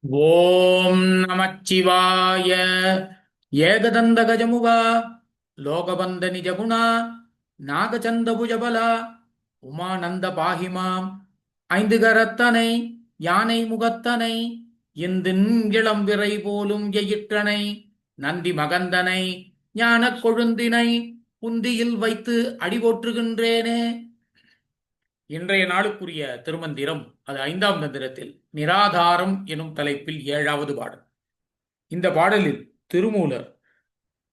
ஓம் நமச்சிவாய. ஏகதந்த கஜமுகா லோகபந்த நிஜகுணா நாகச்சந்த புஜபலா உமானந்த பாகிமாம். ஐந்து கரத்தனை யானை முகத்தனை இந்தின் இளம்பிறை போலும் எயிற்றனை நந்தி மகந்தனை ஞானக் கொழுந்தினை புந்தியில் வைத்து அடிபோற்றுகின்றேனே. இன்றைய நாளுக்குரிய திருமந்திரம் அது ஐந்தாம் தந்திரத்தில் நிராதாரம் எனும் தலைப்பில் ஏழாவது பாடல். இந்த பாடலில் திருமூலர்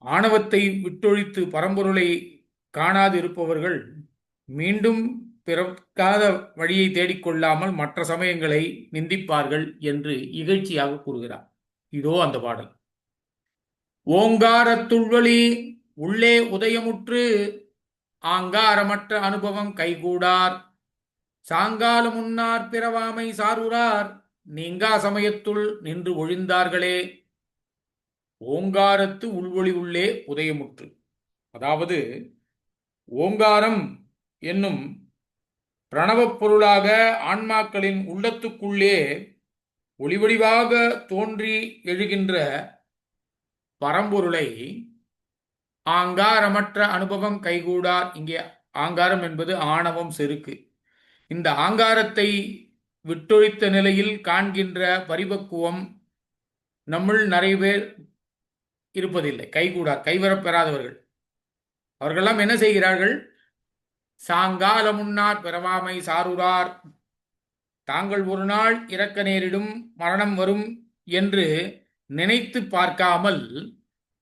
ஆணவத்தை விட்டொழித்து பரம்பொருளை காணாது இருப்பவர்கள் மீண்டும் பிறக்காத வழியை தேடிக்கொள்ளாமல் மற்ற சமயங்களை நிந்திப்பார்கள் என்று இகழ்ச்சியாக கூறுகிறார். இதோ அந்த பாடல். ஓங்காரத்துள்வழி உள்ளே உதயமுற்று ஆங்காரமற்ற அனுபவம் கைகூடார் சாங்கால முன்னார் பிறவாமை சாருரார் நீங்கா சமயத்துள் நின்று ஒழிந்தார்களே. ஓங்காரத்து உள்வொளி உள்ளே உதயமுற்று, அதாவது ஓங்காரம் என்னும் பிரணவப் பொருளாக ஆன்மாக்களின் உள்ளத்துக்குள்ளே ஒளிவடிவாக தோன்றி எழுகின்ற பரம்பொருளை ஆங்காரமற்ற அனுபவம் கைகூடார். இங்கே ஆங்காரம் என்பது ஆணவம், செருக்கு. இந்த ஆங்காரத்தை விட்டொழித்த நிலையில் காண்கின்ற பரிபக்குவம் நம்முள் நிறைய பேர் இருப்பதில்லை. கைகூடார், கைவரப்பெறாதவர்கள். அவர்களெல்லாம் என்ன செய்கிறார்கள்? சாங்கால முன்னார் பிறவாமை சாருரார், தாங்கள் ஒரு நாள் இறக்க நேரிடும், மரணம் வரும் என்று நினைத்து பார்க்காமல்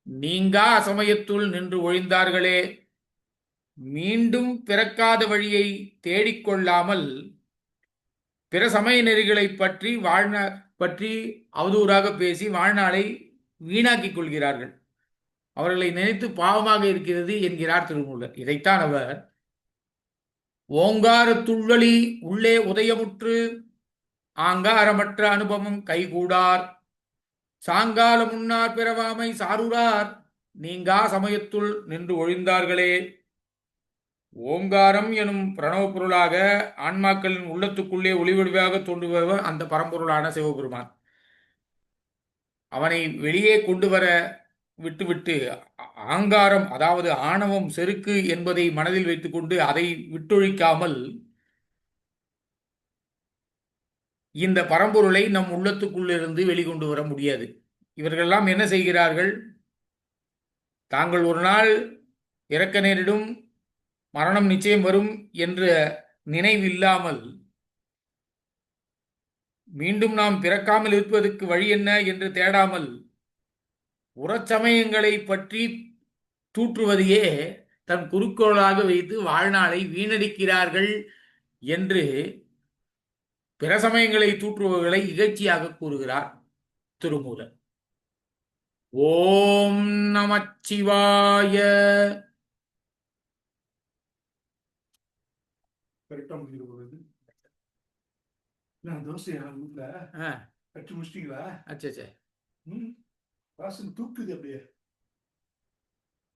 நீங்கா அசமயத்துள் நின்று ஒழிந்தார்களே. மீண்டும் பிறக்காத வழியை தேடிக்கொள்ளாமல் பிற சமய நெறிகளை பற்றி அவதூறாக பேசி வாழ்நாளை வீணாக்கிக் கொள்கிறார்கள். அவர்களை நினைத்து பாவமாக இருக்கிறது என்கிறார் திருமூலர். இதைத்தான் அவர் ஓங்காரத்துள்ளி உள்ளே உதயமுற்று ஆங்காரமற்ற அனுபவம் கைகூடார் சாங்கால முன்னார் பிறவாமை சாருரார் நீங்கா சமயத்துள் நின்று ஒழிந்தார்களே. ஓங்காரம் எனும் பிரணவ பொருளாக ஆன்மாக்களின் உள்ளத்துக்குள்ளே ஒளிவடிவாக தோன்றுபவர் அந்த பரம்பொருளான சிவபெருமான். அவனை வெளியே கொண்டு வர விட்டுவிட்டு ஆங்காரம், அதாவது ஆணவம், செருக்கு என்பதை மனதில் வைத்துக்கொண்டு அதை விட்டொழிக்காமல் இந்த பரம்பொருளை நம் உள்ளத்துக்குள்ளிருந்து வெளிக்கொண்டு வர முடியாது. இவர்களெல்லாம் என்ன செய்கிறார்கள்? தாங்கள் ஒரு நாள் இறக்க நேரிடும், மரணம் நிச்சயம் வரும் என்ற நினைவில்லாமல் மீண்டும் நாம் பிறக்காமல் இருப்பதற்கு வழி என்ன என்று தேடாமல் புறச்சமயங்களை பற்றி தூற்றுவதையே தன் குறிக்கோளாக வைத்து வாழ்நாளை வீணடிக்கிறார்கள் என்று பிற சமயங்களை தூற்றுபவர்களை இகழ்ச்சியாக கூறுகிறார் திருமூலர். ஓம் நமச்சிவாய. தோசை வீட்டுல கட்டி முடிச்சிட்டீங்களா? அச்சே, வாசல் தூக்குது அப்படியே.